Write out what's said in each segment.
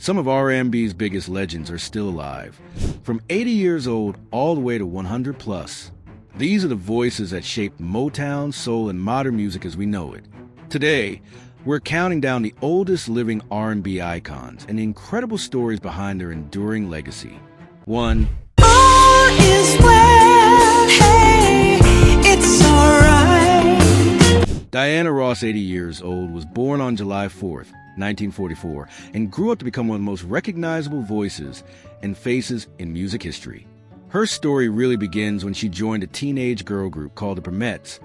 Some of R&B's biggest legends are still alive, from 80 years old all the way to 100 plus. These are the voices that shaped Motown, soul, and modern music as we know it. Today, we're counting down the oldest living R&B icons and the incredible stories behind their enduring legacy. 1. All is well, hey, it's alright. Diana Ross, 80 years old, was born on July 4th, 1944, and grew up to become one of the most recognizable voices and faces in music history. Her story really begins when she joined a teenage girl group called the Primettes,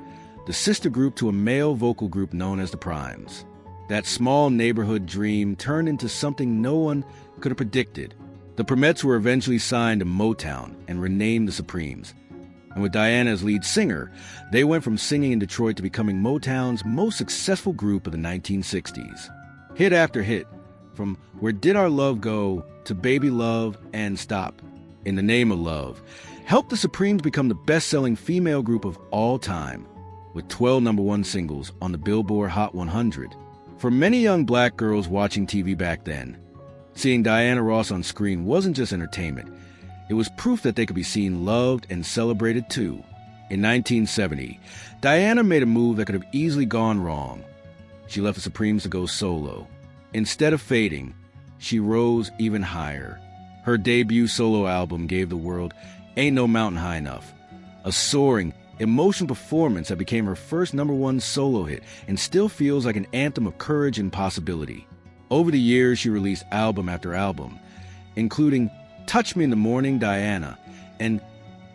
the sister group to a male vocal group known as the Primes. That small neighborhood dream turned into something no one could have predicted. The Primettes were eventually signed to Motown and renamed the Supremes. And with Diana as lead singer, they went from singing in Detroit to becoming Motown's most successful group of the 1960s. Hit after hit, from Where Did Our Love Go to Baby Love and Stop in the Name of Love, helped the Supremes become the best-selling female group of all time, with 12 #1 singles on the Billboard Hot 100. For many young black girls watching TV back then, seeing Diana Ross on screen wasn't just entertainment. It was proof that they could be seen, loved, and celebrated too. In 1970, Diana made a move that could have easily gone wrong. She left the Supremes to go solo. Instead of fading, she rose even higher. Her debut solo album gave the world Ain't No Mountain High Enough, a soaring, emotional performance that became her first #1 solo hit and still feels like an anthem of courage and possibility. Over the years, she released album after album, including Touch Me in the Morning, Diana, and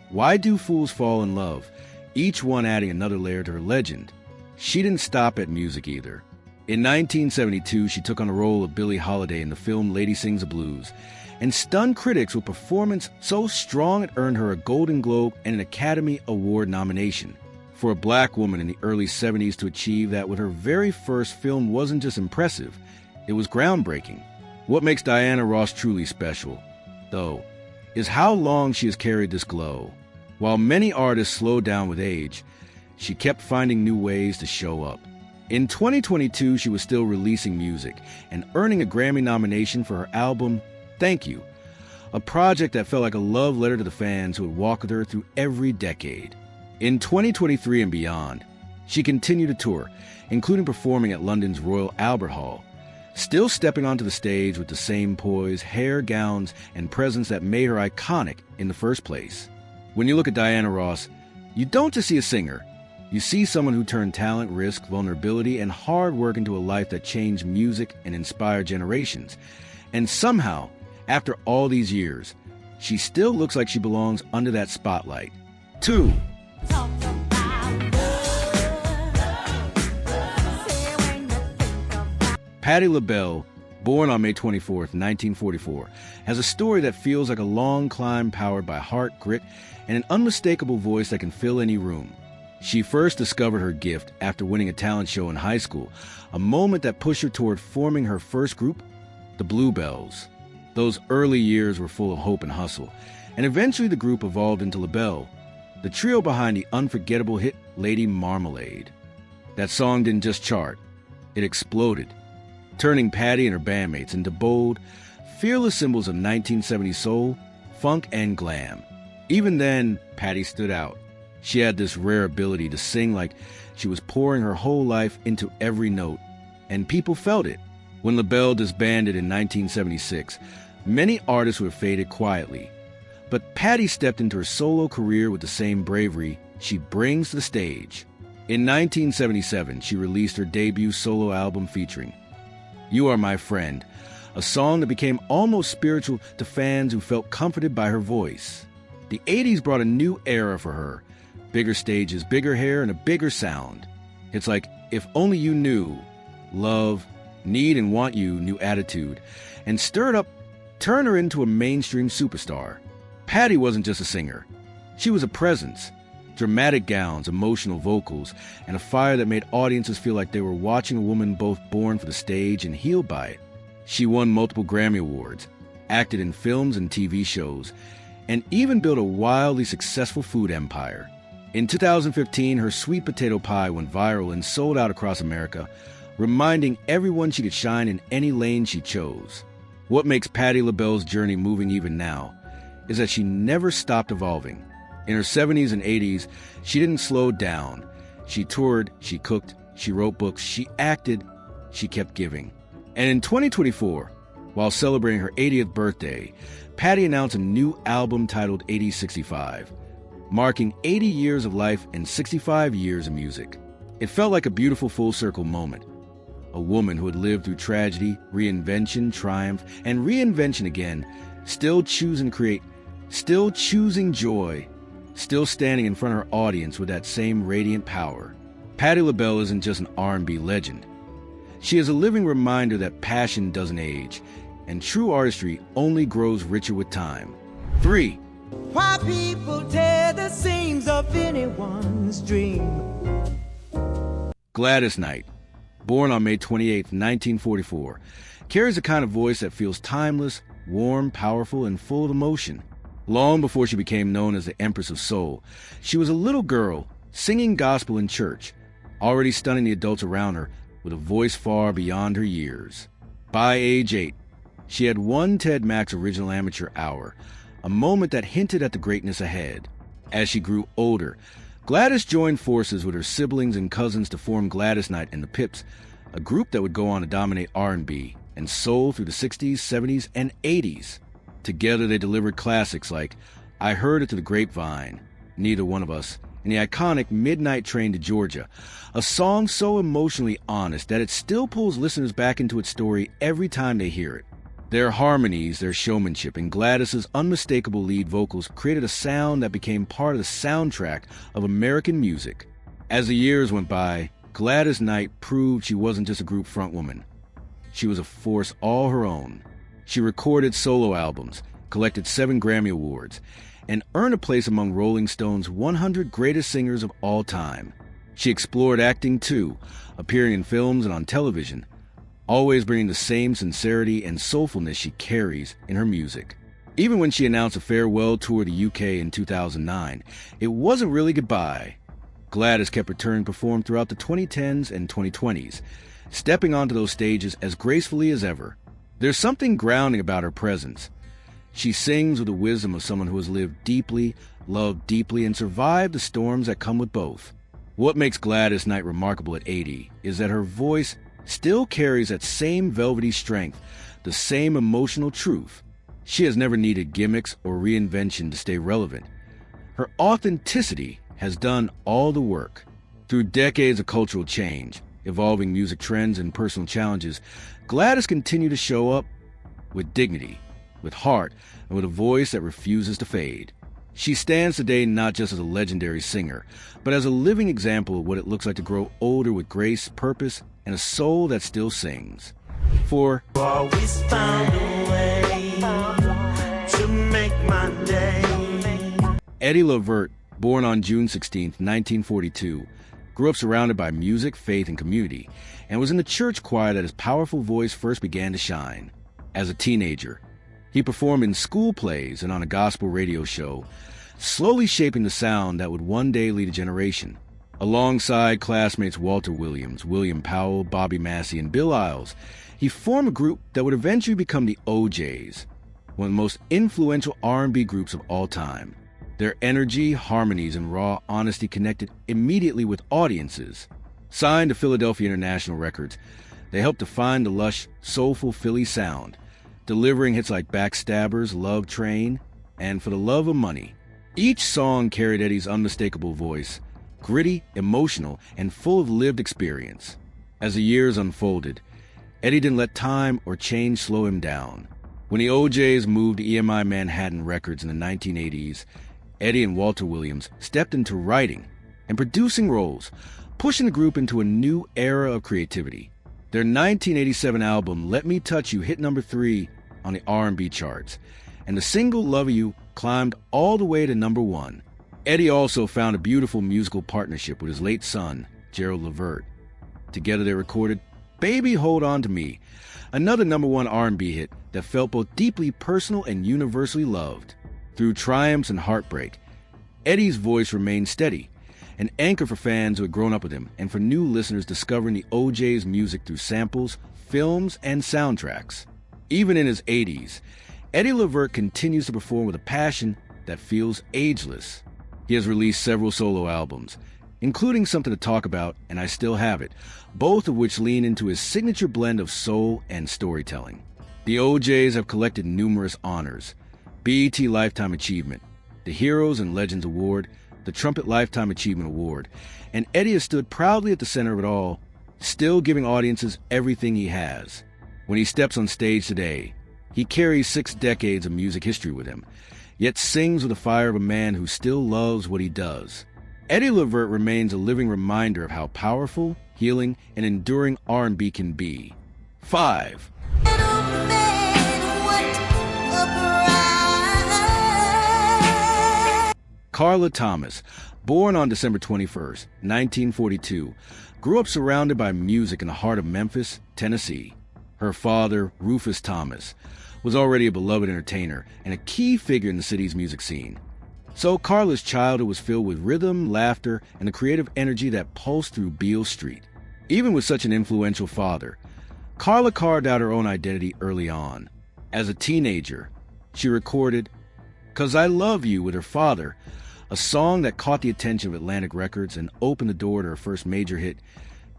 Why Do Fools Fall in Love, each one adding another layer to her legend. She didn't stop at music either. In 1972, she took on the role of Billie Holiday in the film Lady Sings the Blues, and stunned critics with a performance so strong it earned her a Golden Globe and an Academy Award nomination. For a black woman in the early 70s to achieve that with her very first film wasn't just impressive, it was groundbreaking. What makes Diana Ross truly special, though, is how long she has carried this glow. While many artists slowed down with age, she kept finding new ways to show up. In 2022, she was still releasing music and earning a Grammy nomination for her album, Thank You, a project that felt like a love letter to the fans who had walked with her through every decade. In 2023 and beyond, she continued to tour, including performing at London's Royal Albert Hall, still stepping onto the stage with the same poise, hair, gowns, and presence that made her iconic in the first place. When you look at Diana Ross, you don't just see a singer. You see someone who turned talent, risk, vulnerability, and hard work into a life that changed music and inspired generations. And somehow, after all these years, she still looks like she belongs under that spotlight. 2. Patti LaBelle, born on May 24th, 1944, has a story that feels like a long climb powered by heart, grit, and an unmistakable voice that can fill any room. She first discovered her gift after winning a talent show in high school, a moment that pushed her toward forming her first group, the Bluebells. Those early years were full of hope and hustle, and eventually the group evolved into LaBelle, the trio behind the unforgettable hit Lady Marmalade. That song didn't just chart, it exploded, turning Patti and her bandmates into bold, fearless symbols of 1970s soul, funk, and glam. Even then, Patti stood out. She had this rare ability to sing like she was pouring her whole life into every note, and people felt it. When LaBelle disbanded in 1976, many artists would have faded quietly. But Patti stepped into her solo career with the same bravery she brings to the stage. In 1977, she released her debut solo album featuring You Are My Friend, a song that became almost spiritual to fans who felt comforted by her voice. The 80s brought a new era for her. Bigger stages, bigger hair, and a bigger sound. It's like If Only You Knew, Love, Need and Want You, New Attitude, and stirred up, turned her into a mainstream superstar. Patti wasn't just a singer. She was a presence. Dramatic gowns, emotional vocals, and a fire that made audiences feel like they were watching a woman both born for the stage and healed by it. She won multiple Grammy Awards, acted in films and TV shows, and even built a wildly successful food empire. In 2015, her sweet potato pie went viral and sold out across America, reminding everyone she could shine in any lane she chose. What makes Patti LaBelle's journey moving even now is that she never stopped evolving. In her 70s and 80s, she didn't slow down. She toured, she cooked, she wrote books, she acted, she kept giving. And in 2024, while celebrating her 80th birthday, Patti announced a new album titled 8065, marking 80 years of life and 65 years of music. It felt like a beautiful full-circle moment. A woman who had lived through tragedy, reinvention, triumph, and reinvention again, still choosing to create, still choosing joy, still standing in front of her audience with that same radiant power. Patti LaBelle isn't just an R&B legend. She is a living reminder that passion doesn't age, and true artistry only grows richer with time. 3. Why people tear the seams of anyone's dream. Gladys Knight, born on May 28, 1944, carries a kind of voice that feels timeless, warm, powerful, and full of emotion. Long before she became known as the Empress of Soul, she was a little girl singing gospel in church, already stunning the adults around her with a voice far beyond her years. By age 8, she had won Ted Mack's original amateur hour, a moment that hinted at the greatness ahead. As she grew older, Gladys joined forces with her siblings and cousins to form Gladys Knight and the Pips, a group that would go on to dominate R&B and soul through the 60s, 70s, and 80s. Together they delivered classics like I Heard It to the Grapevine, Neither One of Us, and the iconic Midnight Train to Georgia, a song so emotionally honest that it still pulls listeners back into its story every time they hear it. Their harmonies, their showmanship, and Gladys's unmistakable lead vocals created a sound that became part of the soundtrack of American music. As the years went by, Gladys Knight proved she wasn't just a group frontwoman. She was a force all her own. She recorded solo albums, collected 7 Grammy Awards, and earned a place among Rolling Stone's 100 greatest singers of all time. She explored acting too, appearing in films and on television, always bringing the same sincerity and soulfulness she carries in her music. Even when she announced a farewell tour to the UK in 2009, it wasn't really goodbye. Gladys kept returning to perform throughout the 2010s and 2020s, stepping onto those stages as gracefully as ever. There's something grounding about her presence. She sings with the wisdom of someone who has lived deeply, loved deeply, and survived the storms that come with both. What makes Gladys Knight remarkable at 80 is that her voice still carries that same velvety strength, the same emotional truth. She has never needed gimmicks or reinvention to stay relevant. Her authenticity has done all the work. Through decades of cultural change, evolving music trends, and personal challenges, Gladys continued to show up with dignity, with heart, and with a voice that refuses to fade. She stands today not just as a legendary singer, but as a living example of what it looks like to grow older with grace, purpose, and a soul that still sings. 4. Always found a way to make my day. Eddie Levert, born on June 16, 1942, grew up surrounded by music, faith, and community, and was in the church choir that his powerful voice first began to shine. As a teenager, he performed in school plays and on a gospel radio show, slowly shaping the sound that would one day lead a generation. Alongside classmates Walter Williams, William Powell, Bobby Massey, and Bill Isles, he formed a group that would eventually become the OJs, one of the most influential R&B groups of all time. Their energy, harmonies, and raw honesty connected immediately with audiences. Signed to Philadelphia International Records, they helped define the lush, soulful Philly sound, delivering hits like Backstabbers, Love Train, and For the Love of Money. Each song carried Eddie's unmistakable voice, gritty, emotional, and full of lived experience. As the years unfolded, Eddie didn't let time or change slow him down. When the OJs moved to EMI Manhattan Records in the 1980s, Eddie and Walter Williams stepped into writing and producing roles, pushing the group into a new era of creativity. Their 1987 album, Let Me Touch You, hit number 3 on the R&B charts, and the single Love You climbed all the way to number 1. Eddie also found a beautiful musical partnership with his late son, Gerald Levert. Together they recorded Baby Hold On to Me, another number 1 R&B hit that felt both deeply personal and universally loved. Through triumphs and heartbreak, Eddie's voice remained steady, an anchor for fans who had grown up with him and for new listeners discovering the OJ's music through samples, films, and soundtracks. Even in his 80s, Eddie Levert continues to perform with a passion that feels ageless. He has released several solo albums, including Something to Talk About and I Still Have It, both of which lean into his signature blend of soul and storytelling. The OJs have collected numerous honors: BET Lifetime Achievement, the Heroes and Legends Award, the Trumpet Lifetime Achievement Award, and Eddie has stood proudly at the center of it all, still giving audiences everything he has. When he steps on stage today, he carries 6 decades of music history with him, yet sings with the fire of a man who still loves what he does. Eddie Levert remains a living reminder of how powerful, healing, and enduring R&B can be. 5. Carla Thomas, born on December 21st, 1942, grew up surrounded by music in the heart of Memphis, Tennessee. Her father, Rufus Thomas, was already a beloved entertainer and a key figure in the city's music scene. So Carla's childhood was filled with rhythm, laughter, and the creative energy that pulsed through Beale Street. Even with such an influential father, Carla carved out her own identity early on. As a teenager, she recorded "'Cause I Love You" with her father, a song that caught the attention of Atlantic Records and opened the door to her first major hit,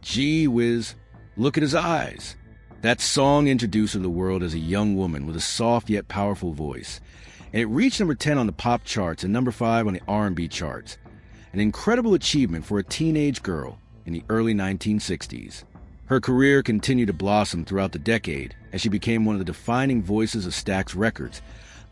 "Gee Whiz, Look at His Eyes." That song introduced her to the world as a young woman with a soft yet powerful voice, and it reached number 10 on the pop charts and number 5 on the R&B charts, an incredible achievement for a teenage girl in the early 1960s. Her career continued to blossom throughout the decade as she became one of the defining voices of Stax Records,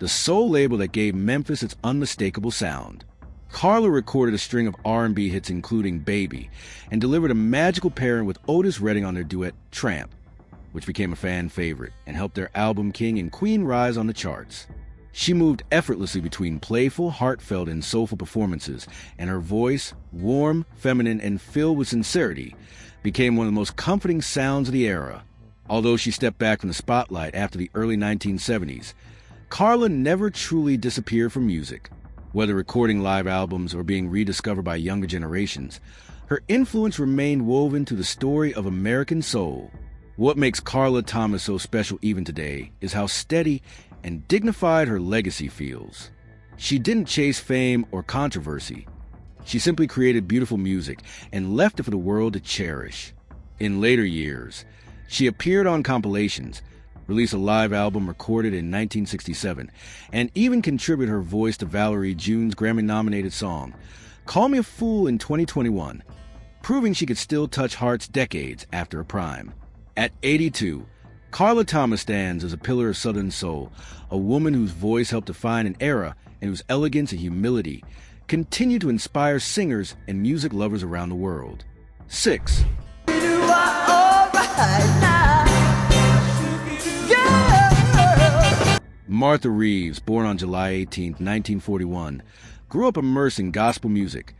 the sole label that gave Memphis its unmistakable sound. Carla recorded a string of R&B hits including "Baby" and delivered a magical pairing with Otis Redding on their duet "Tramp," which became a fan favorite and helped their album King and Queen rise on the charts. She moved effortlessly between playful, heartfelt, and soulful performances, and her voice, warm, feminine, and filled with sincerity, became one of the most comforting sounds of the era. Although she stepped back from the spotlight after the early 1970s, Carla never truly disappeared from music. Whether recording live albums or being rediscovered by younger generations, her influence remained woven through the story of American soul. What makes Carla Thomas so special even today is how steady and dignified her legacy feels. She didn't chase fame or controversy. She simply created beautiful music and left it for the world to cherish. In later years, she appeared on compilations, released a live album recorded in 1967, and even contributed her voice to Valerie June's Grammy-nominated song, "Call Me a Fool" in 2021, proving she could still touch hearts decades after her prime. At 82, Carla Thomas stands as a pillar of Southern soul, a woman whose voice helped define an era and whose elegance and humility continue to inspire singers and music lovers around the world. 6. Martha Reeves, born on July 18, 1941, grew up immersed in gospel music,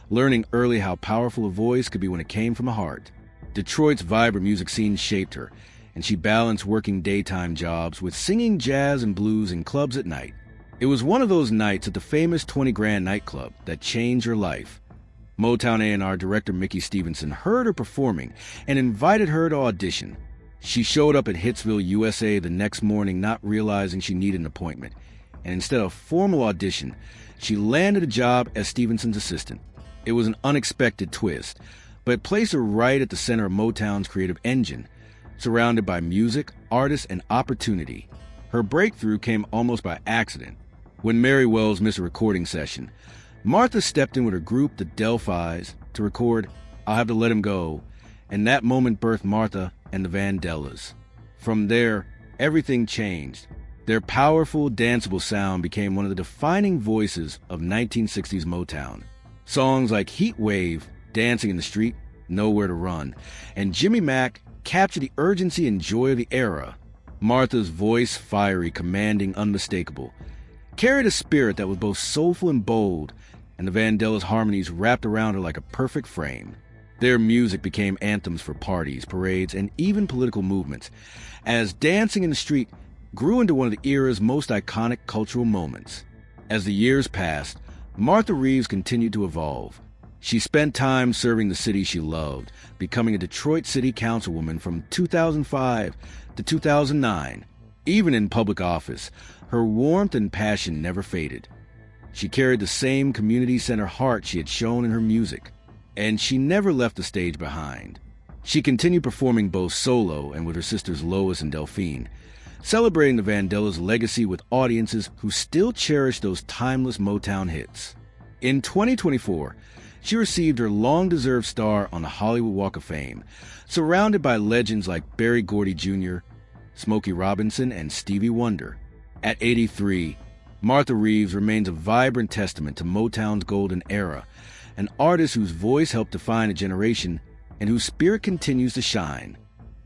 learning early how powerful a voice could be when it came from the heart. Detroit's vibrant music scene shaped her, and she balanced working daytime jobs with singing jazz and blues in clubs at night. It was one of those nights at the famous 20 Grand nightclub that changed her life. Motown A&R director Mickey Stevenson heard her performing and invited her to audition. She showed up at Hitsville, USA the next morning not realizing she needed an appointment, and instead of a formal audition, she landed a job as Stevenson's assistant. It was an unexpected twist, but it placed her right at the center of Motown's creative engine, surrounded by music, artists, and opportunity. Her breakthrough came almost by accident. When Mary Wells missed a recording session, Martha stepped in with her group, the Delphis, to record "I'll Have to Let Him Go," and that moment birthed Martha and the Vandellas. From there, everything changed. Their powerful, danceable sound became one of the defining voices of 1960s Motown. Songs like "Heat Wave," "Dancing in the Street," "Nowhere to Run," and "Jimmy Mack" captured the urgency and joy of the era. Martha's voice, fiery, commanding, unmistakable, carried a spirit that was both soulful and bold, and the Vandellas' harmonies wrapped around her like a perfect frame. Their music became anthems for parties, parades, and even political movements, as "Dancing in the Street" grew into one of the era's most iconic cultural moments. As the years passed, Martha Reeves continued to evolve. She spent time serving the city she loved, becoming a Detroit City Councilwoman from 2005 to 2009, Even in public office, her warmth and passion never faded. She carried the same community center heart she had shown in her music, and she never left the stage behind. She continued performing both solo and with her sisters Lois and Delphine, celebrating the Vandellas' legacy with audiences who still cherish those timeless Motown hits. In 2024, she received her long-deserved star on the Hollywood Walk of Fame, surrounded by legends like Berry Gordy Jr., Smokey Robinson, and Stevie Wonder. At 83, Martha Reeves remains a vibrant testament to Motown's golden era, an artist whose voice helped define a generation and whose spirit continues to shine.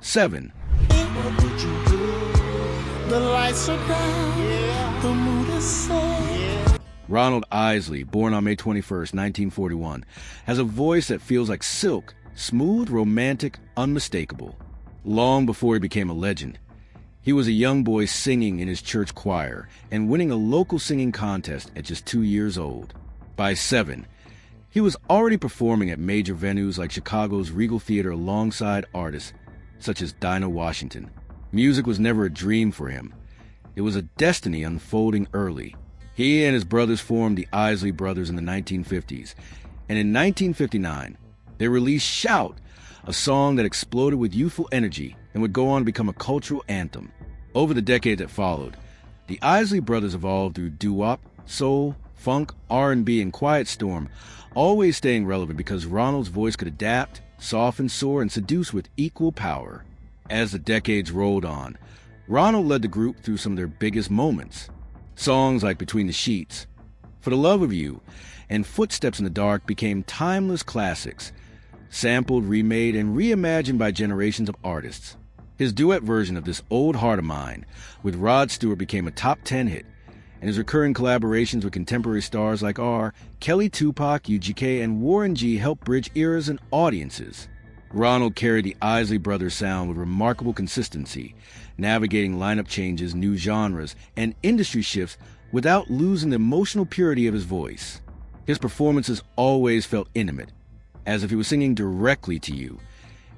7. What would you do? The lights are down, the mood is sad. Ronald Isley, born on May 21st, 1941, has a voice that feels like silk, smooth, romantic, unmistakable. Long before he became a legend, he was a young boy singing in his church choir and winning a local singing contest at just 2 years old. By 7, he was already performing at major venues like Chicago's Regal Theater alongside artists such as Dinah Washington. Music was never a dream for him. It was a destiny unfolding early. He and his brothers formed the Isley Brothers in the 1950s, and in 1959, they released Shout, a song that exploded with youthful energy and would go on to become a cultural anthem. Over the decade that followed, the Isley Brothers evolved through doo-wop, soul, funk, R&B, and quiet storm, always staying relevant because Ronald's voice could adapt, soften, soar, and seduce with equal power. As the decades rolled on, Ronald led the group through some of their biggest moments. Songs like Between the Sheets, For the Love of You, and Footsteps in the Dark became timeless classics, sampled, remade, and reimagined by generations of artists. His duet version of This Old Heart of Mine with Rod Stewart became a top 10 hit, and his recurring collaborations with contemporary stars like Kelly, Tupac, UGK, and Warren G helped bridge eras and audiences. Ronald carried the Isley Brothers sound with remarkable consistency, navigating lineup changes, new genres, and industry shifts without losing the emotional purity of his voice. His performances always felt intimate, as if he was singing directly to you,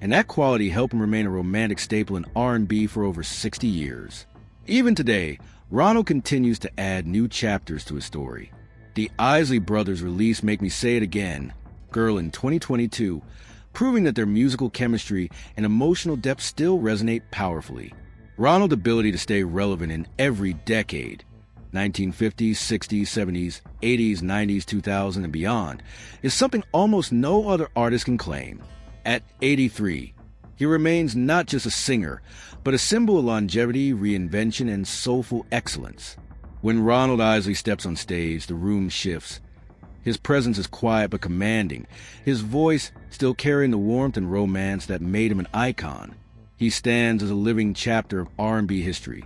and that quality helped him remain a romantic staple in R&B for over 60 years. Even today, Ronald continues to add new chapters to his story. The Isley Brothers released Make Me Say It Again, Girl, in 2022, proving that their musical chemistry and emotional depth still resonate powerfully. Ronald's ability to stay relevant in every decade, 1950s, 60s, 70s, 80s, 90s, 2000, and beyond, is something almost no other artist can claim. At 83, he remains not just a singer, but a symbol of longevity, reinvention, and soulful excellence. When Ronald Isley steps on stage, the room shifts. His presence is quiet but commanding, his voice still carrying the warmth and romance that made him an icon. He stands as a living chapter of R&B history,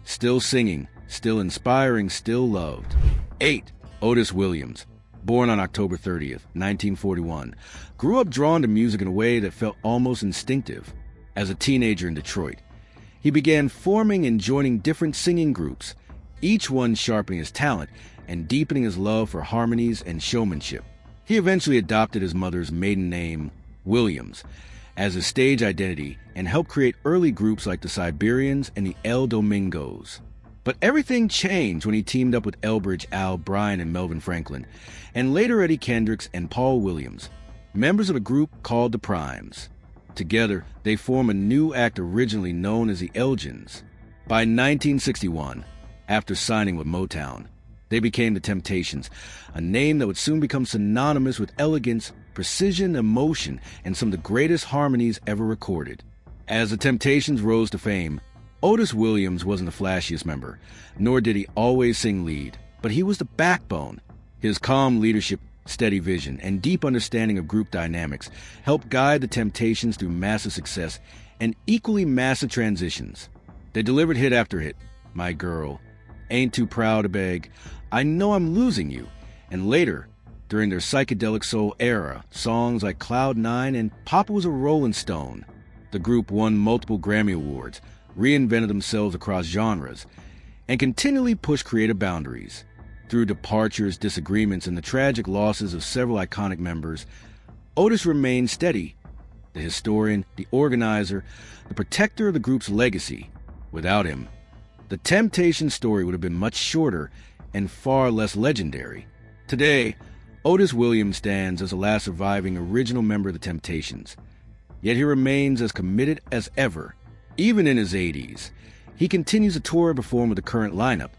still singing, still inspiring, still loved. 8. Otis Williams, born on October 30th, 1941, grew up drawn to music in a way that felt almost instinctive. As a teenager in Detroit, he began forming and joining different singing groups, each one sharpening his talent and deepening his love for harmonies and showmanship. He eventually adopted his mother's maiden name, Williams, as his stage identity and helped create early groups like the Siberians and the El Domingos. But everything changed when he teamed up with Elbridge, Al, Bryan, and Melvin Franklin, and later Eddie Kendricks and Paul Williams, members of a group called the Primes. Together, they form a new act originally known as the Elgins. By 1961, after signing with Motown, they became the Temptations, a name that would soon become synonymous with elegance, precision, emotion, and some of the greatest harmonies ever recorded. As the Temptations rose to fame, Otis Williams wasn't the flashiest member, nor did he always sing lead, but he was the backbone. His calm leadership, steady vision, and deep understanding of group dynamics helped guide the Temptations through massive success and equally massive transitions. They delivered hit after hit, My Girl, Ain't Too Proud to Beg, I Know I'm Losing You, and later, during their psychedelic soul era, songs like Cloud 9 and Papa Was a Rolling Stone. The group won multiple Grammy Awards, reinvented themselves across genres, and continually pushed creative boundaries. Through departures, disagreements, and the tragic losses of several iconic members, Otis remained steady, the historian, the organizer, the protector of the group's legacy. Without him, the Temptations' story would have been much shorter and far less legendary. Today, Otis Williams stands as the last surviving original member of the Temptations. Yet he remains as committed as ever. Even in his 80s, he continues to tour and perform with the current lineup,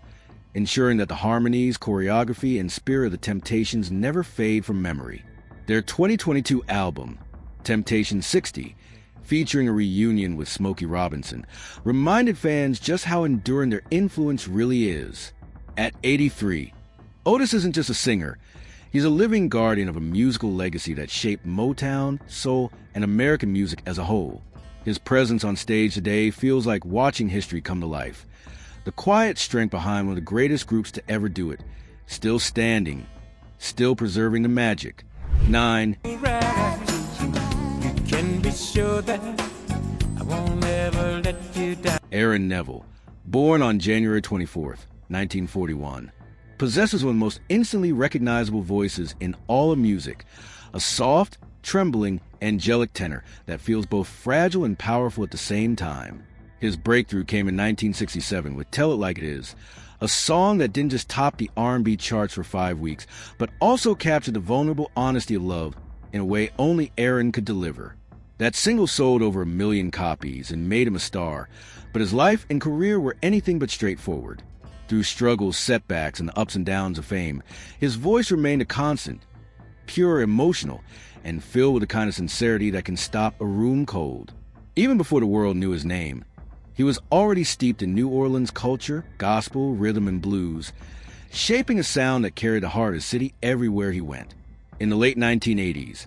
ensuring that the harmonies, choreography, and spirit of the Temptations never fade from memory. Their 2022 album, Temptation 60, featuring a reunion with Smokey Robinson, reminded fans just how enduring their influence really is. At 83, Otis isn't just a singer. He's a living guardian of a musical legacy that shaped Motown, soul, and American music as a whole. His presence on stage today feels like watching history come to life. The quiet strength behind one of the greatest groups to ever do it, still standing, still preserving the magic. 9. You can be sure that I won't ever let you down. Neville, born on January 24th, 1941, possesses one of the most instantly recognizable voices in all of music, a soft, trembling, angelic tenor that feels both fragile and powerful at the same time. His breakthrough came in 1967 with Tell It Like It Is, a song that didn't just top the R&B charts for 5 weeks, but also captured the vulnerable honesty of love in a way only Aaron could deliver. That single sold over 1 million copies and made him a star, but his life and career were anything but straightforward. Through struggles, setbacks, and the ups and downs of fame, his voice remained a constant, pure, emotional, and filled with the kind of sincerity that can stop a room cold. Even before the world knew his name, he was already steeped in New Orleans culture, gospel, rhythm, and blues, shaping a sound that carried the heart of the city everywhere he went. In the late 1980s,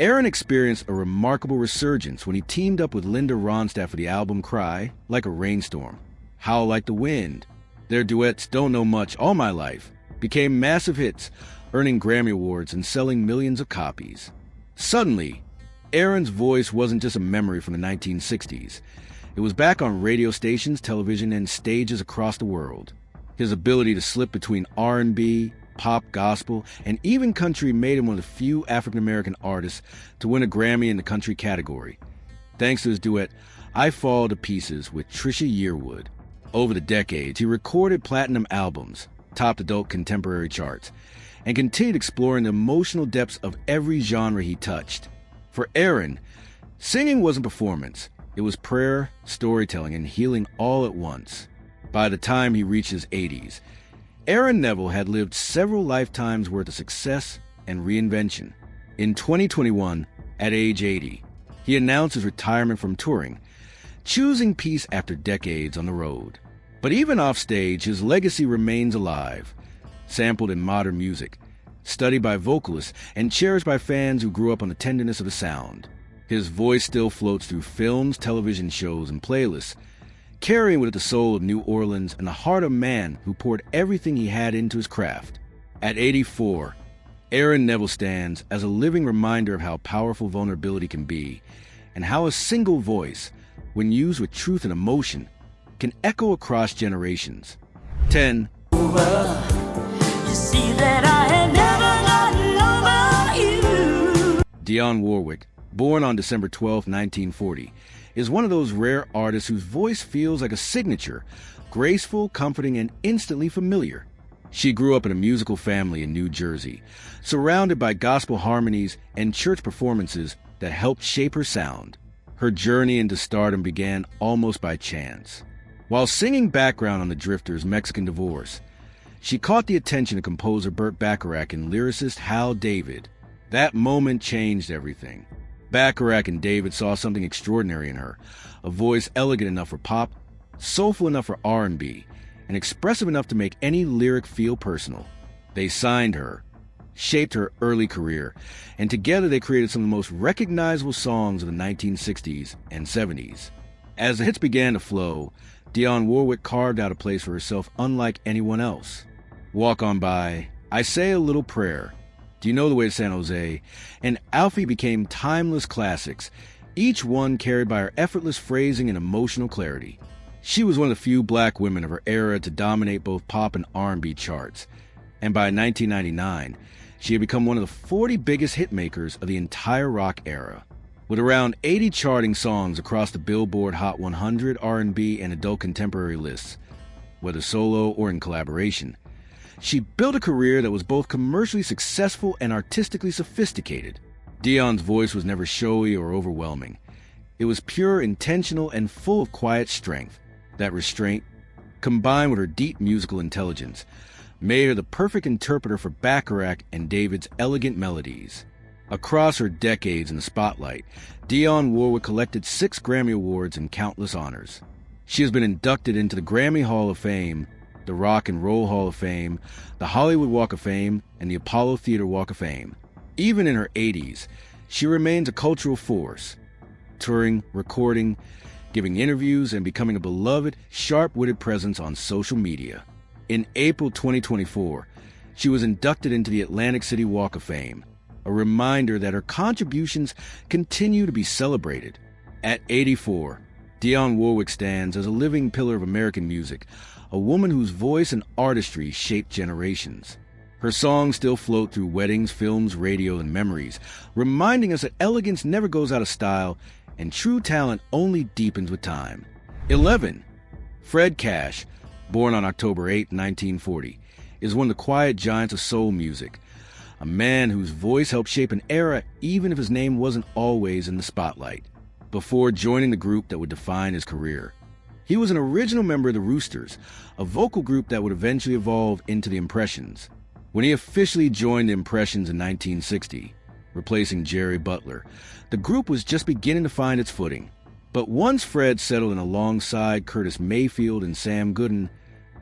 Aaron experienced a remarkable resurgence when he teamed up with Linda Ronstadt for the album Cry, Like a Rainstorm, Howl Like the Wind. Their duets Don't Know Much, All My Life became massive hits, earning Grammy Awards and selling millions of copies. Suddenly, Aaron's voice wasn't just a memory from the 1960s. It was back on radio stations, television, and stages across the world. His ability to slip between R&B, pop, gospel, and even country made him one of the few African-American artists to win a Grammy in the country category, thanks to his duet I Fall to Pieces with Trisha Yearwood. Over the decades, he recorded platinum albums, topped adult contemporary charts, and continued exploring the emotional depths of every genre he touched. For Aaron, singing wasn't performance. It was prayer, storytelling, and healing all at once. By the time he reached his 80s, Aaron Neville had lived several lifetimes worth of success and reinvention. In 2021, at age 80, he announced his retirement from touring, choosing peace after decades on the road. But even off stage, his legacy remains alive, sampled in modern music, studied by vocalists, and cherished by fans who grew up on the tenderness of the sound. His voice still floats through films, television shows, and playlists, carrying with it the soul of New Orleans and the heart of a man who poured everything he had into his craft. At 84, Aaron Neville stands as a living reminder of how powerful vulnerability can be, and how a single voice, when used with truth and emotion, can echo across generations. 10. You see that I had never gotten over you. Dionne Warwick, born on December 12, 1940, is one of those rare artists whose voice feels like a signature, graceful, comforting, and instantly familiar. She grew up in a musical family in New Jersey, surrounded by gospel harmonies and church performances that helped shape her sound. Her journey into stardom began almost by chance. While singing background on the Drifters' Mexican Divorce, she caught the attention of composer Burt Bacharach and lyricist Hal David. That moment changed everything. Bacharach and David saw something extraordinary in her, a voice elegant enough for pop, soulful enough for R&B, and expressive enough to make any lyric feel personal. They signed her, shaped her early career, and together they created some of the most recognizable songs of the 1960s and 70s. As the hits began to flow, Dionne Warwick carved out a place for herself unlike anyone else. Walk On By, I Say a Little Prayer, Do You Know the Way to San Jose, and Alfie became timeless classics, each one carried by her effortless phrasing and emotional clarity. She was one of the few black women of her era to dominate both pop and R&B charts, and by 1999, she had become one of the 40 biggest hitmakers of the entire rock era. With around 80 charting songs across the Billboard Hot 100, R&B, and adult contemporary lists, whether solo or in collaboration. She built a career that was both commercially successful and artistically sophisticated. Dionne's voice was never showy or overwhelming. It was pure, intentional, and full of quiet strength. That restraint, combined with her deep musical intelligence, made her the perfect interpreter for Bacharach and David's elegant melodies. Across her decades in the spotlight, Dionne Warwick collected 6 Grammy Awards and countless honors. She has been inducted into the Grammy Hall of Fame, the Rock and Roll Hall of Fame, the Hollywood Walk of Fame, and the Apollo Theater Walk of Fame. Even in her 80s, she remains a cultural force, touring, recording, giving interviews, and becoming a beloved, sharp-witted presence on social media. In April 2024, she was inducted into the Atlantic City Walk of Fame, a reminder that her contributions continue to be celebrated. At 84, Dionne Warwick stands as a living pillar of American music, a woman whose voice and artistry shaped generations. Her songs still float through weddings, films, radio, and memories, reminding us that elegance never goes out of style and true talent only deepens with time. 11. Fred Cash, born on October 8, 1940, is one of the quiet giants of soul music, a man whose voice helped shape an era even if his name wasn't always in the spotlight. Before joining the group that would define his career, he was an original member of the Roosters, a vocal group that would eventually evolve into the Impressions. When he officially joined the Impressions in 1960, replacing Jerry Butler, the group was just beginning to find its footing. But once Fred settled in alongside Curtis Mayfield and Sam Gooden,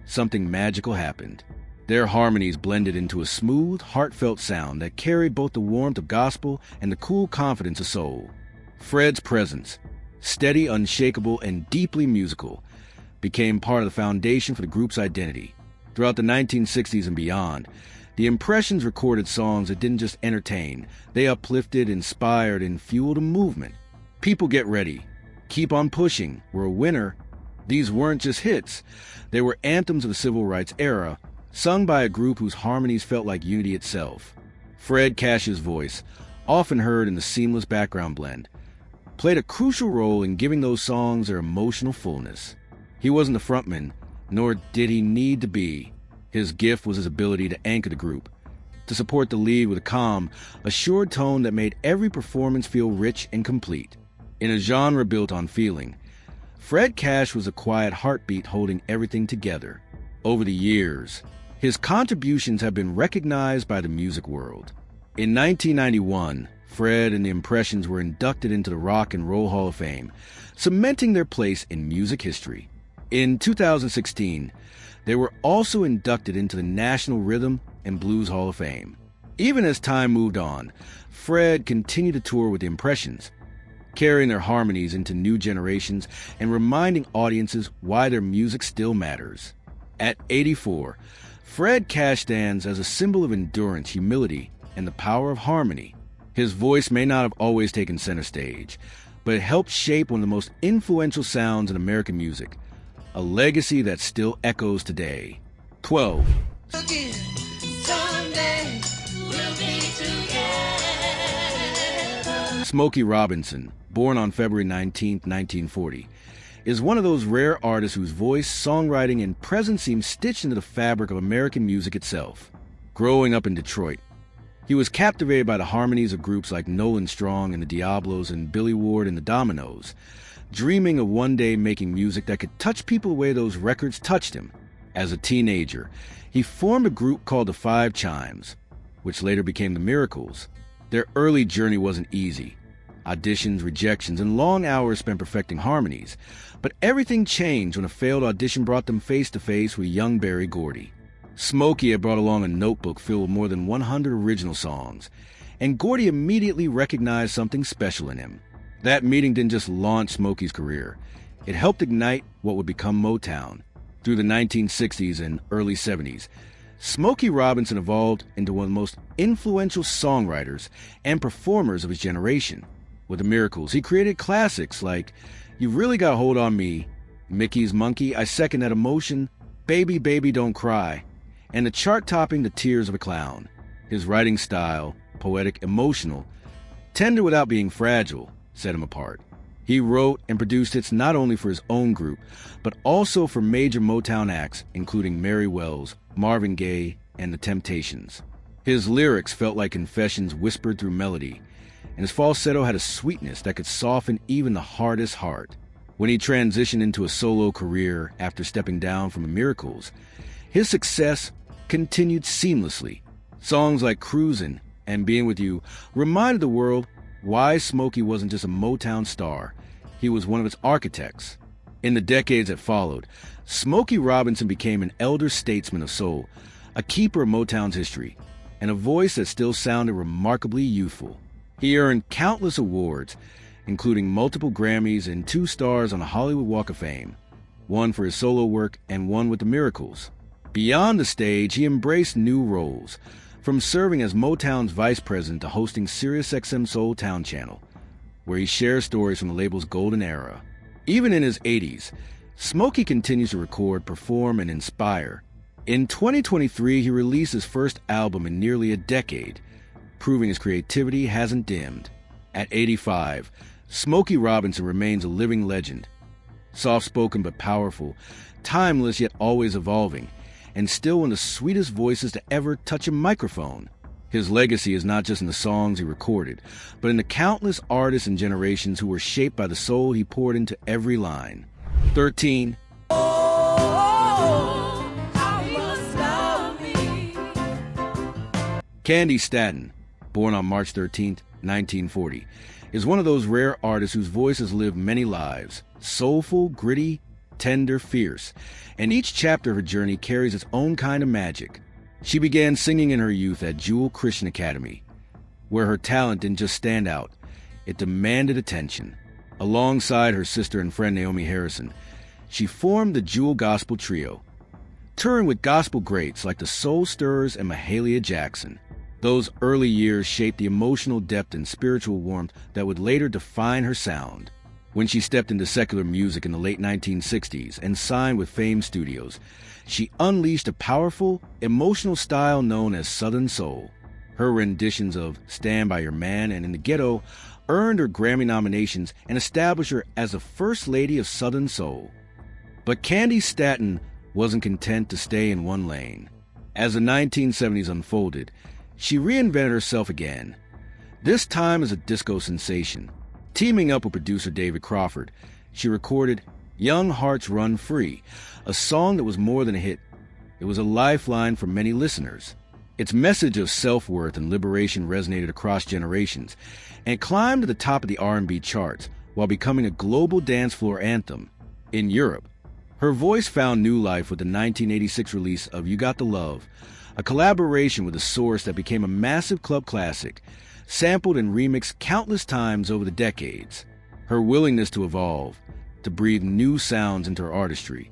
something magical happened. Their harmonies blended into a smooth, heartfelt sound that carried both the warmth of gospel and the cool confidence of soul. Fred's presence, steady, unshakable, and deeply musical, became part of the foundation for the group's identity. Throughout the 1960s and beyond, the Impressions recorded songs that didn't just entertain, they uplifted, inspired, and fueled a movement. People Get Ready, Keep on Pushing were a winner. These weren't just hits, they were anthems of the civil rights era, sung by a group whose harmonies felt like unity itself. Fred Cash's voice, often heard in the seamless background blend, played a crucial role in giving those songs their emotional fullness. He wasn't the frontman, nor did he need to be. His gift was his ability to anchor the group, to support the lead with a calm, assured tone that made every performance feel rich and complete. In a genre built on feeling, Fred Cash was a quiet heartbeat holding everything together. Over the years, his contributions have been recognized by the music world. In 1991, Fred and the Impressions were inducted into the Rock and Roll Hall of Fame, cementing their place in music history. In 2016, they were also inducted into the National Rhythm and Blues Hall of Fame. Even as time moved on, Fred continued to tour with the Impressions, carrying their harmonies into new generations and reminding audiences why their music still matters. At 84, Fred Cash stands as a symbol of endurance, humility, and the power of harmony. His voice may not have always taken center stage, but it helped shape one of the most influential sounds in American music, a legacy that still echoes today. 12. Smokey Robinson, born on February 19, 1940, is one of those rare artists whose voice, songwriting, and presence seem stitched into the fabric of American music itself. Growing up in Detroit, he was captivated by the harmonies of groups like Nolan Strong and the Diablos and Billy Ward and the Dominoes, dreaming of one day making music that could touch people the way those records touched him. As a teenager, he formed a group called the Five Chimes, which later became the Miracles. Their early journey wasn't easy. Auditions, rejections, and long hours spent perfecting harmonies. But everything changed when a failed audition brought them face-to-face with young Berry Gordy. Smokey had brought along a notebook filled with more than 100 original songs, and Gordy immediately recognized something special in him. That meeting didn't just launch Smokey's career. It helped ignite what would become Motown. Through the 1960s and early 70s, Smokey Robinson evolved into one of the most influential songwriters and performers of his generation. With the Miracles, he created classics like You've Really Got a Hold on Me, Mickey's Monkey, I Second That Emotion, Baby, Baby, Don't Cry, and the chart-topping The Tears of a Clown. His writing style, poetic, emotional, tender without being fragile, set him apart. He wrote and produced hits not only for his own group, but also for major Motown acts, including Mary Wells, Marvin Gaye, and The Temptations. His lyrics felt like confessions whispered through melody, and his falsetto had a sweetness that could soften even the hardest heart. When he transitioned into a solo career after stepping down from the Miracles, his success continued seamlessly. Songs like Cruisin' and Being With You reminded the world why Smokey wasn't just a Motown star, he was one of its architects. In the decades that followed, Smokey Robinson became an elder statesman of soul, a keeper of Motown's history, and a voice that still sounded remarkably youthful. He earned countless awards, including multiple Grammys and 2 stars on the Hollywood Walk of Fame, one for his solo work and one with the Miracles. Beyond the stage, he embraced new roles, from serving as Motown's vice president to hosting SiriusXM Soul Town Channel, where he shares stories from the label's golden era. Even in his 80s, Smokey continues to record, perform, and inspire. In 2023, he released his first album in nearly a decade, proving his creativity hasn't dimmed. At 85, Smokey Robinson remains a living legend. Soft-spoken but powerful, timeless yet always evolving, and still one of the sweetest voices to ever touch a microphone. His legacy is not just in the songs he recorded, but in the countless artists and generations who were shaped by the soul he poured into every line. 13. Candi Staton, born on March 13, 1940, is one of those rare artists whose voice has lived many lives. Soulful, gritty, tender, fierce, and each chapter of her journey carries its own kind of magic. She began singing in her youth at Jewel Christian Academy, where her talent didn't just stand out, it demanded attention. Alongside her sister and friend Naomi Harrison, she formed the Jewel Gospel Trio, touring with gospel greats like the Soul Stirrers and Mahalia Jackson. Those early years shaped the emotional depth and spiritual warmth that would later define her sound. When she stepped into secular music in the late 1960s and signed with Fame Studios, she unleashed a powerful, emotional style known as Southern Soul. Her renditions of Stand By Your Man and In the Ghetto earned her Grammy nominations and established her as the First Lady of Southern Soul. But Candi Staton wasn't content to stay in one lane. As the 1970s unfolded, she reinvented herself again, this time as a disco sensation. Teaming up with producer David Crawford, she recorded Young Hearts Run Free, a song that was more than a hit. It was a lifeline for many listeners. Its message of self-worth and liberation resonated across generations and climbed to the top of the R&B charts while becoming a global dance floor anthem. In Europe, her voice found new life with the 1986 release of You Got the Love, a collaboration with The Source that became a massive club classic, sampled and remixed countless times over the decades. Her willingness to evolve, to breathe new sounds into her artistry,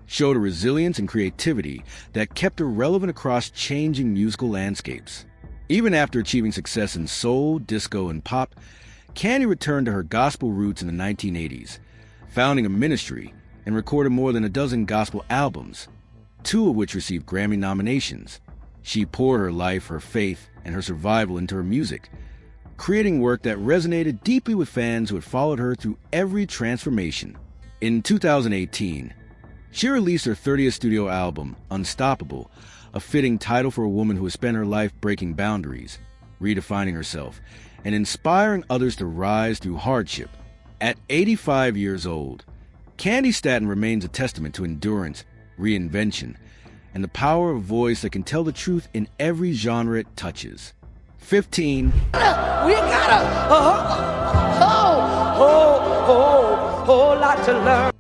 showed a resilience and creativity that kept her relevant across changing musical landscapes. Even after achieving success in soul, disco, and pop, Candi returned to her gospel roots in the 1980s, founding a ministry and recorded more than a dozen gospel albums, 2 of which received Grammy nominations. She poured her life, her faith, and her survival into her music, creating work that resonated deeply with fans who had followed her through every transformation. In 2018, she released her 30th studio album, Unstoppable, a fitting title for a woman who has spent her life breaking boundaries, redefining herself, and inspiring others to rise through hardship. At 85 years old, Candi Staton remains a testament to endurance, reinvention, and the power of voice that can tell the truth in every genre it touches. 15. We got a whole lot to learn.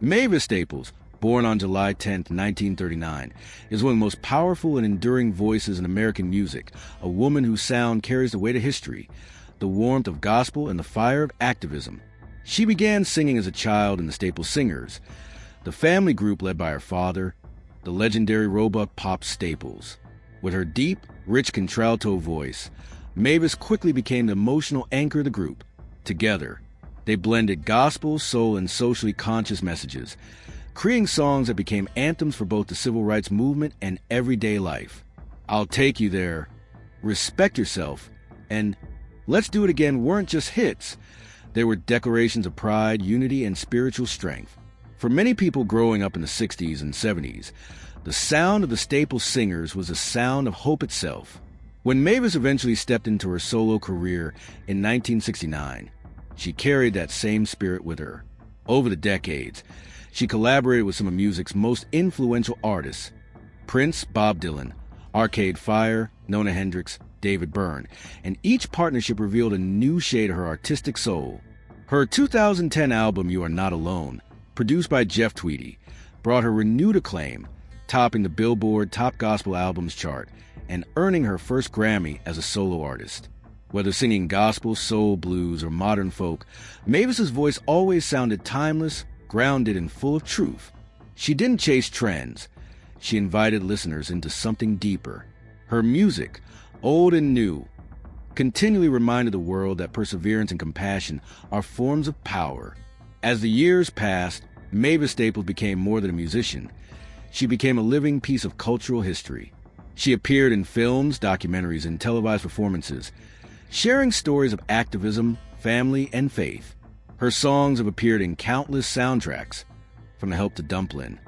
Mavis Staples, born on July 10, 1939, is one of the most powerful and enduring voices in American music, a woman whose sound carries the weight of history, the warmth of gospel, and the fire of activism. She began singing as a child in the Staples Singers, the family group led by her father, the legendary Roebuck Pop Staples. With her deep, rich contralto voice, Mavis quickly became the emotional anchor of the group. Together, they blended gospel, soul, and socially conscious messages, creating songs that became anthems for both the civil rights movement and everyday life. I'll Take You There, Respect Yourself, and Let's Do It Again weren't just hits. They were declarations of pride, unity, and spiritual strength. For many people growing up in the 60s and 70s, the sound of the Staples singers was the sound of hope itself. When Mavis eventually stepped into her solo career in 1969, she carried that same spirit with her. Over the decades, she collaborated with some of music's most influential artists: Prince, Bob Dylan, Arcade Fire, Nona Hendrix, David Byrne, and each partnership revealed a new shade of her artistic soul. Her 2010 album, You Are Not Alone, produced by Jeff Tweedy, brought her renewed acclaim, topping the Billboard Top Gospel Albums chart and earning her first Grammy as a solo artist. Whether singing gospel, soul, blues, or modern folk, Mavis's voice always sounded timeless, grounded, and full of truth. She didn't chase trends. She invited listeners into something deeper. Her music, old and new, continually reminded the world that perseverance and compassion are forms of power. As the years passed, Mavis Staples became more than a musician. She became a living piece of cultural history. She appeared in films, documentaries, and televised performances, sharing stories of activism, family, and faith. Her songs have appeared in countless soundtracks, from The Help to Dumplin',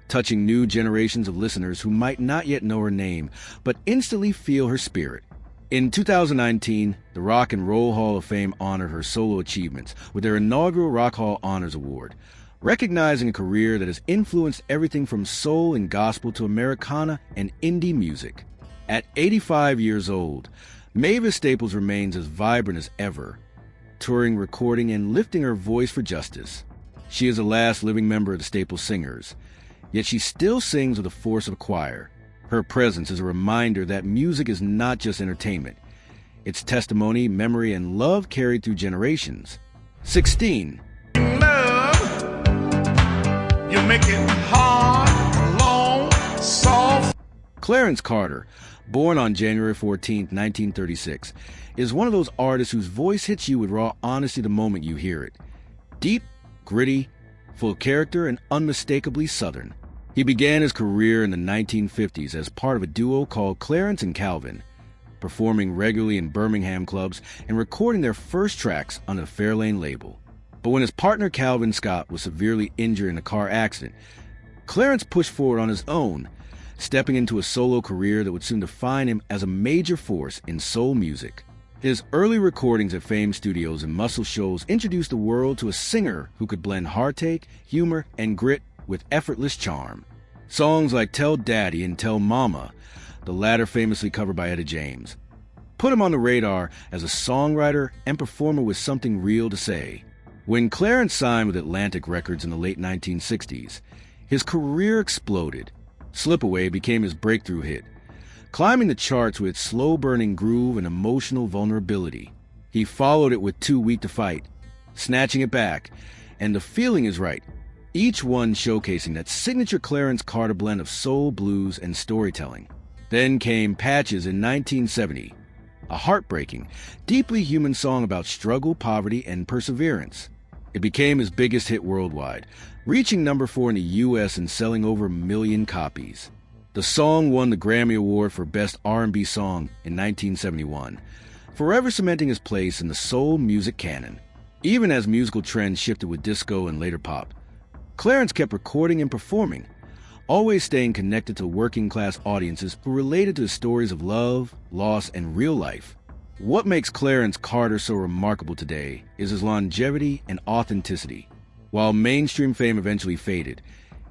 touching new generations of listeners who might not yet know her name, but instantly feel her spirit. In 2019, the Rock and Roll Hall of Fame honored her solo achievements with their inaugural Rock Hall Honors Award, recognizing a career that has influenced everything from soul and gospel to Americana and indie music. At 85 years old, Mavis Staples remains as vibrant as ever, touring, recording, and lifting her voice for justice. She is the last living member of the Staples Singers, yet she still sings with the force of a choir. Her presence is a reminder that music is not just entertainment. It's testimony, memory, and love carried through generations. 16. Love, you make it hard, long, soft. Clarence Carter, born on January 14, 1936, is one of those artists whose voice hits you with raw honesty the moment you hear it. Deep, gritty, full of character, and unmistakably Southern. He began his career in the 1950s as part of a duo called Clarence and Calvin, performing regularly in Birmingham clubs and recording their first tracks on the Fairlane label. But when his partner Calvin Scott was severely injured in a car accident, Clarence pushed forward on his own, stepping into a solo career that would soon define him as a major force in soul music. His early recordings at famed studios and Muscle Shoals introduced the world to a singer who could blend heartache, humor, and grit with effortless charm. Songs like Tell Daddy and Tell Mama, the latter famously covered by Etta James, put him on the radar as a songwriter and performer with something real to say. When Clarence signed with Atlantic Records in the late 1960s, his career exploded. Slip Away became his breakthrough hit, climbing the charts with its slow-burning groove and emotional vulnerability. He followed it with Too Weak to Fight, Snatching It Back, and The Feeling Is Right, each one showcasing that signature Clarence Carter blend of soul, blues, and storytelling. Then came Patches in 1970, a heartbreaking, deeply human song about struggle, poverty, and perseverance. It became his biggest hit worldwide, reaching number 4 in the U.S. and selling over 1 million copies. The song won the Grammy Award for Best R&B Song in 1971, forever cementing his place in the soul music canon. Even as musical trends shifted with disco and later pop, Clarence kept recording and performing, always staying connected to working-class audiences who related to the stories of love, loss, and real life. What makes Clarence Carter so remarkable today is his longevity and authenticity. While mainstream fame eventually faded,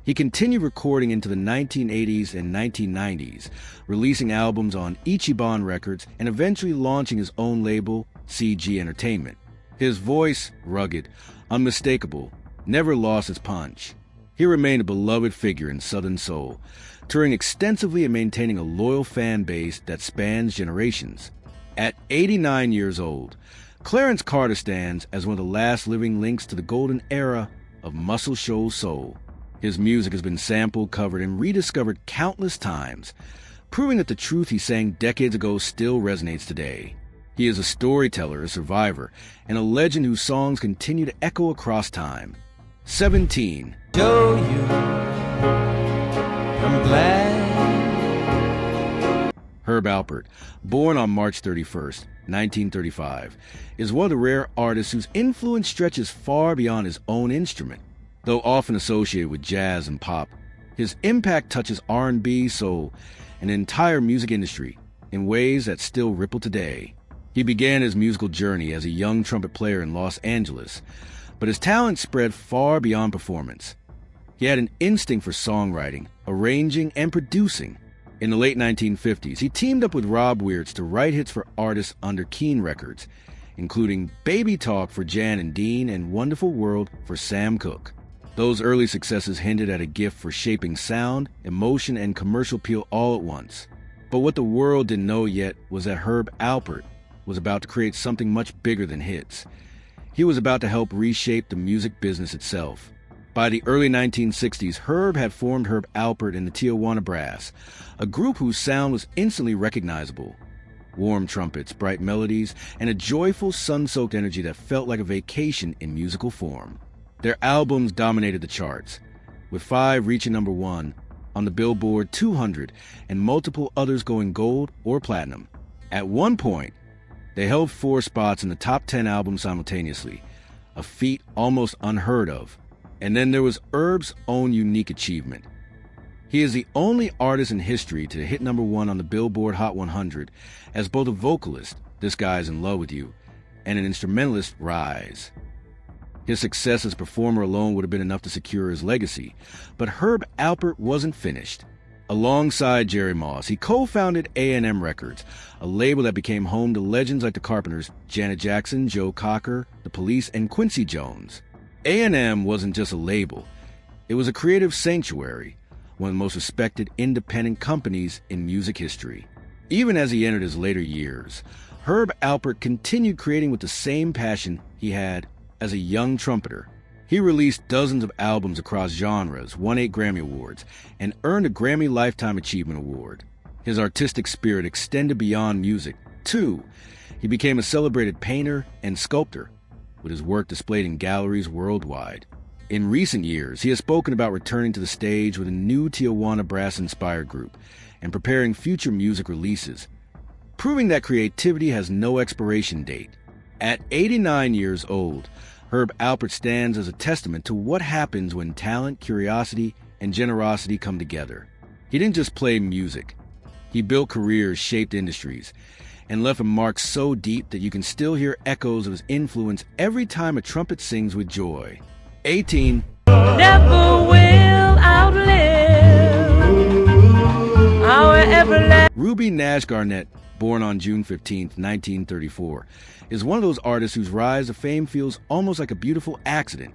he continued recording into the 1980s and 1990s, releasing albums on Ichiban Records and eventually launching his own label, CG Entertainment. His voice, rugged, unmistakable, never lost its punch. He remained a beloved figure in Southern soul, touring extensively and maintaining a loyal fan base that spans generations. At 89 years old, Clarence Carter stands as one of the last living links to the golden era of Muscle Shoals soul. His music has been sampled, covered, and rediscovered countless times, proving that the truth he sang decades ago still resonates today. He is a storyteller, a survivor, and a legend whose songs continue to echo across time. 17. Show you I'm glad. Herb Alpert, born on March 31st, 1935, is one of the rare artists whose influence stretches far beyond his own instrument. Though often associated with jazz and pop, his impact touches R&B, soul, and the entire music industry in ways that still ripple today. He began his musical journey as a young trumpet player in Los Angeles, but his talent spread far beyond performance. He had an instinct for songwriting, arranging, and producing. In the late 1950s, he teamed up with Rob Weirtz to write hits for artists under Keane Records, including Baby Talk for Jan and Dean and Wonderful World for Sam Cooke. Those early successes hinted at a gift for shaping sound, emotion, and commercial appeal all at once. But what the world didn't know yet was that Herb Alpert was about to create something much bigger than hits. He was about to help reshape the music business itself. By the early 1960s, Herb had formed Herb Alpert and the Tijuana Brass, a group whose sound was instantly recognizable. Warm trumpets, bright melodies, and a joyful, sun-soaked energy that felt like a vacation in musical form. Their albums dominated the charts, with 5 reaching number 1 on the Billboard 200 and multiple others going gold or platinum. At one point, they held 4 spots in the top 10 albums simultaneously, a feat almost unheard of. And then there was Herb's own unique achievement. He is the only artist in history to hit number 1 on the Billboard Hot 100 as both a vocalist, This Guy's in Love with You, and an instrumentalist, Rise. His success as a performer alone would have been enough to secure his legacy, but Herb Alpert wasn't finished. Alongside Jerry Moss, he co-founded A&M Records, a label that became home to legends like the Carpenters, Janet Jackson, Joe Cocker, The Police, and Quincy Jones. A&M wasn't just a label. It was a creative sanctuary, one of the most respected independent companies in music history. Even as he entered his later years, Herb Alpert continued creating with the same passion he had as a young trumpeter. He released dozens of albums across genres, won 8 Grammy Awards, and earned a Grammy Lifetime Achievement Award. His artistic spirit extended beyond music, too. He became a celebrated painter and sculptor, with his work displayed in galleries worldwide. In recent years, he has spoken about returning to the stage with a new Tijuana Brass-inspired group and preparing future music releases, proving that creativity has no expiration date. At 89 years old, Herb Alpert stands as a testament to what happens when talent, curiosity, and generosity come together. He didn't just play music. He built careers, shaped industries, and left a mark so deep that you can still hear echoes of his influence every time a trumpet sings with joy. 18. Never will outlive our everlasting. Ruby Nash Garnett, born on June 15, 1934, is one of those artists whose rise to fame feels almost like a beautiful accident.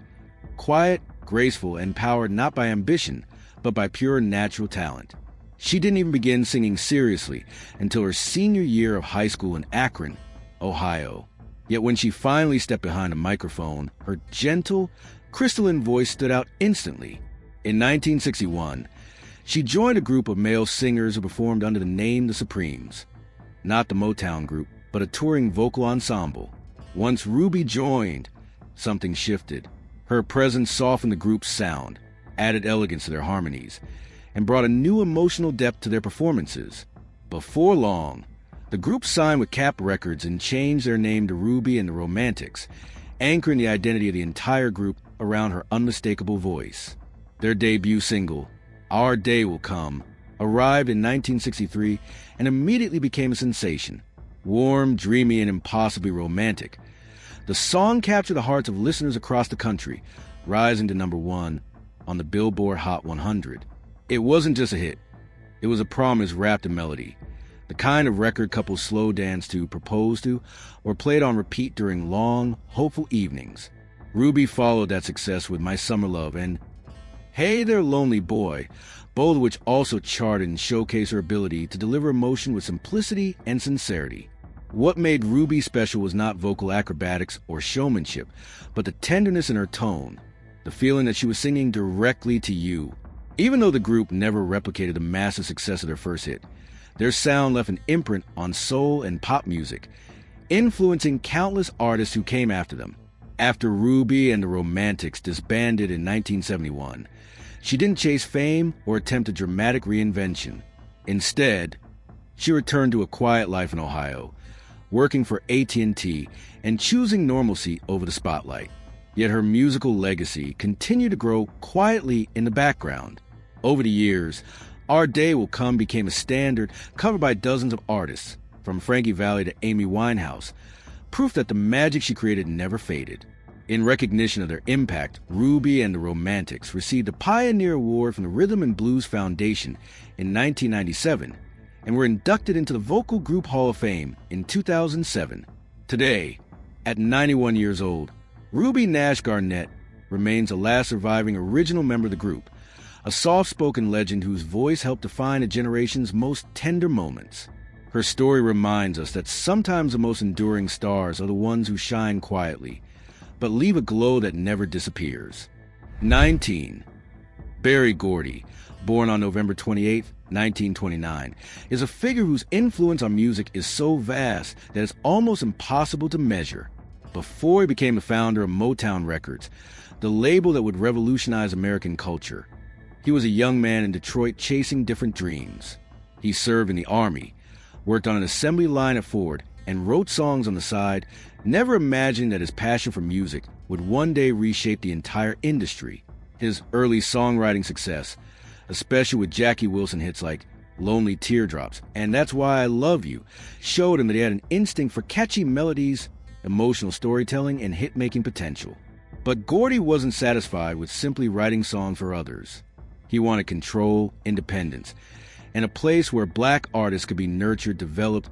Quiet, graceful, and powered not by ambition, but by pure natural talent. She didn't even begin singing seriously until her senior year of high school in Akron, Ohio. Yet when she finally stepped behind a microphone, her gentle, crystalline voice stood out instantly. In 1961, she joined a group of male singers who performed under the name The Supremes. Not the Motown group, but a touring vocal ensemble. Once Ruby joined, something shifted. Her presence softened the group's sound, added elegance to their harmonies, and brought a new emotional depth to their performances. Before long, the group signed with Cap Records and changed their name to Ruby and the Romantics, anchoring the identity of the entire group around her unmistakable voice. Their debut single, Our Day Will Come, arrived in 1963 and immediately became a sensation. Warm, dreamy, and impossibly romantic, the song captured the hearts of listeners across the country, rising to number 1 on the Billboard Hot 100. It wasn't just a hit. It was a promise wrapped in melody, the kind of record couples slow dance to, propose to, or played on repeat during long, hopeful evenings. Ruby followed that success with My Summer Love and Hey There Lonely Boy, both of which also charted and showcased her ability to deliver emotion with simplicity and sincerity. What made Ruby special was not vocal acrobatics or showmanship, but the tenderness in her tone, the feeling that she was singing directly to you. Even though the group never replicated the massive success of their first hit, their sound left an imprint on soul and pop music, influencing countless artists who came after them. After Ruby and the Romantics disbanded in 1971, she didn't chase fame or attempt a dramatic reinvention. Instead, She returned to a quiet life in Ohio, working for AT&T and choosing normalcy over the spotlight. Yet her musical legacy continued to grow quietly in the background. Over the years, Our Day Will Come became a standard covered by dozens of artists, from Frankie Valli to Amy Winehouse, proof that the magic she created never faded. In recognition of their impact, Ruby and the Romantics received a Pioneer Award from the Rhythm and Blues Foundation in 1997 and were inducted into the Vocal Group Hall of Fame in 2007. Today, at 91 years old, Ruby Nash Garnett remains the last surviving original member of the group, a soft-spoken legend whose voice helped define a generation's most tender moments. Her story reminds us that sometimes the most enduring stars are the ones who shine quietly, but leave a glow that never disappears. 19. Berry Gordy, born on November 28, 1929, is a figure whose influence on music is so vast that it's almost impossible to measure. Before he became the founder of Motown Records, the label that would revolutionize American culture, he was a young man in Detroit chasing different dreams. He served in the Army, worked on an assembly line at Ford, and wrote songs on the side, never imagining that his passion for music would one day reshape the entire industry. His early songwriting success, especially with Jackie Wilson hits like Lonely Teardrops and That's Why I Love You, showed him that he had an instinct for catchy melodies, emotional storytelling, and hit-making potential. But Gordy wasn't satisfied with simply writing songs for others. He wanted control, independence, and a place where black artists could be nurtured, developed,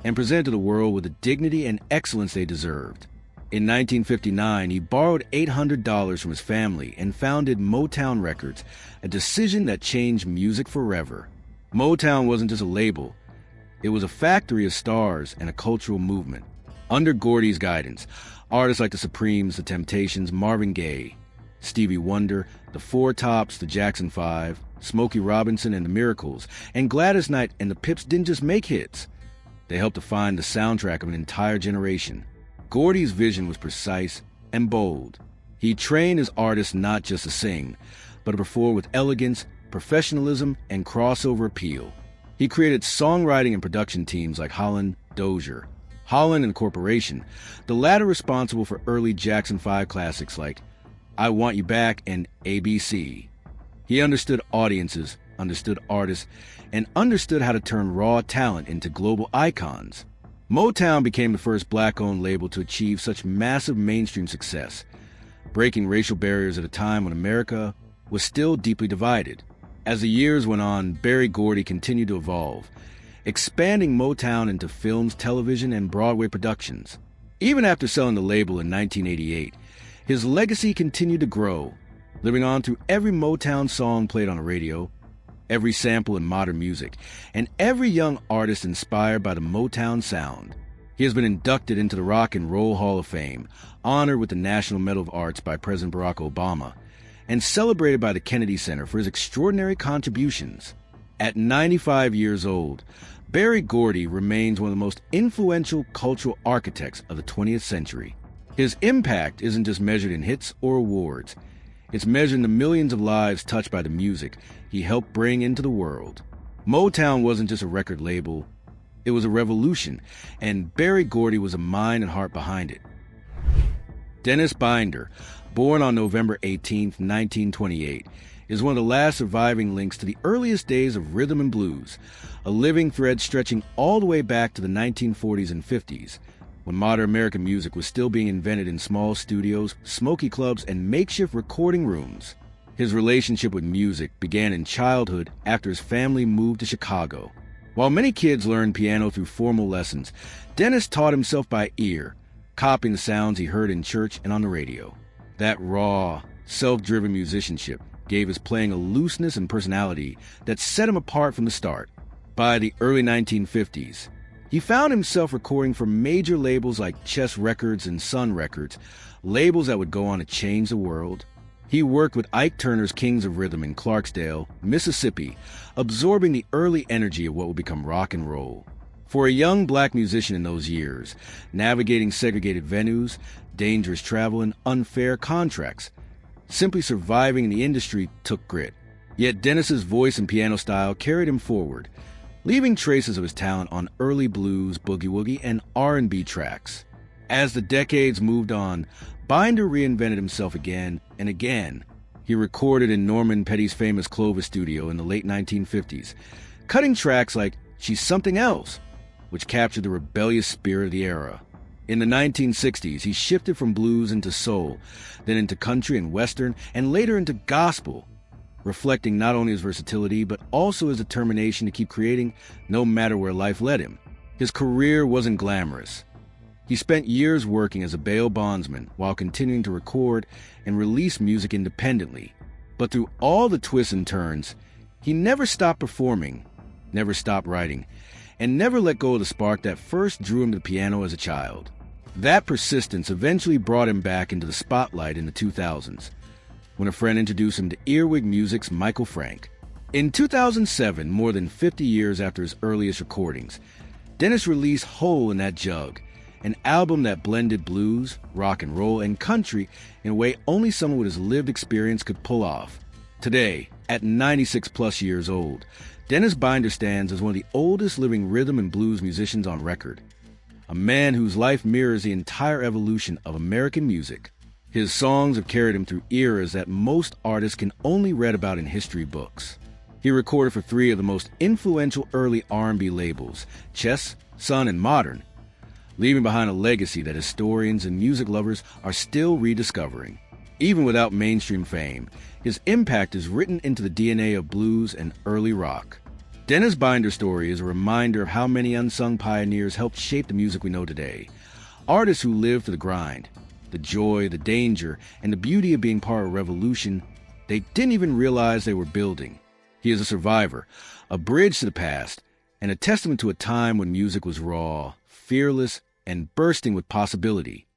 and presented to the world with the dignity and excellence they deserved. In 1959, he borrowed $800 from his family and founded Motown Records, a decision that changed music forever. Motown wasn't just a label. It was a factory of stars and a cultural movement. Under Gordy's guidance, artists like the Supremes, the Temptations, Marvin Gaye, Stevie Wonder, the Four Tops, the Jackson 5, Smokey Robinson and the Miracles, and Gladys Knight and the Pips didn't just make hits. They helped define the soundtrack of an entire generation. Gordy's vision was precise and bold. He trained his artists not just to sing, but to perform with elegance, professionalism, and crossover appeal. He created songwriting and production teams like Holland, Dozier, Holland and Corporation, the latter responsible for early Jackson 5 classics like I Want You Back and ABC. He understood audiences, understood artists, and understood how to turn raw talent into global icons. Motown became the first black-owned label to achieve such massive mainstream success, breaking racial barriers at a time when America was still deeply divided. As the years went on, Berry Gordy continued to evolve, expanding Motown into films, television, and Broadway productions. Even after selling the label in 1988, his legacy continued to grow, living on through every Motown song played on the radio, every sample in modern music, and every young artist inspired by the Motown sound. He has been inducted into the Rock and Roll Hall of Fame, honored with the National Medal of Arts by President Barack Obama, and celebrated by the Kennedy Center for his extraordinary contributions. At 95 years old, Berry Gordy remains one of the most influential cultural architects of the 20th century. His impact isn't just measured in hits or awards. It's measured in the millions of lives touched by the music he helped bring into the world. Motown wasn't just a record label, it was a revolution, and Berry Gordy was a mind and heart behind it. Dennis Binder, born on November 18, 1928, is one of the last surviving links to the earliest days of rhythm and blues, a living thread stretching all the way back to the 1940s and 50s, when modern American music was still being invented in small studios, smoky clubs, and makeshift recording rooms. His relationship with music began in childhood after his family moved to Chicago. While many kids learned piano through formal lessons, Dennis taught himself by ear, copying the sounds he heard in church and on the radio. That raw, self-driven musicianship gave his playing a looseness and personality that set him apart from the start. By the early 1950s, he found himself recording for major labels like Chess Records and Sun Records, labels that would go on to change the world. He worked with Ike Turner's Kings of Rhythm in Clarksdale, Mississippi, absorbing the early energy of what would become rock and roll. For a young black musician in those years, navigating segregated venues, dangerous travel, and unfair contracts, simply surviving in the industry took grit. Yet Dennis's voice and piano style carried him forward, leaving traces of his talent on early blues, boogie-woogie, and R&B tracks. As the decades moved on, Binder reinvented himself again and again. He recorded in Norman Petty's famous Clovis studio in the late 1950s, cutting tracks like She's Something Else, which captured the rebellious spirit of the era. In the 1960s, he shifted from blues into soul, then into country and western, and later into gospel, reflecting not only his versatility, but also his determination to keep creating no matter where life led him. His career wasn't glamorous. He spent years working as a bail bondsman while continuing to record and release music independently. But through all the twists and turns, he never stopped performing, never stopped writing, and never let go of the spark that first drew him to the piano as a child. That persistence eventually brought him back into the spotlight in the 2000s, when a friend introduced him to Earwig Music's Michael Frank. In 2007, more than 50 years after his earliest recordings, Dennis released Hole in That Jug, an album that blended blues, rock and roll, and country in a way only someone with his lived experience could pull off. Today, at 96-plus years old, Dennis Binder stands as one of the oldest living rhythm and blues musicians on record, a man whose life mirrors the entire evolution of American music. His songs have carried him through eras that most artists can only read about in history books. He recorded for 3 of the most influential early R&B labels, Chess, Sun, and Modern, leaving behind a legacy that historians and music lovers are still rediscovering. Even without mainstream fame, his impact is written into the DNA of blues and early rock. Dennis Binder's story is a reminder of how many unsung pioneers helped shape the music we know today. Artists who lived for the grind, the joy, the danger, and the beauty of being part of a revolution they didn't even realize they were building. He is a survivor, a bridge to the past, and a testament to a time when music was raw, fearless, and bursting with possibility.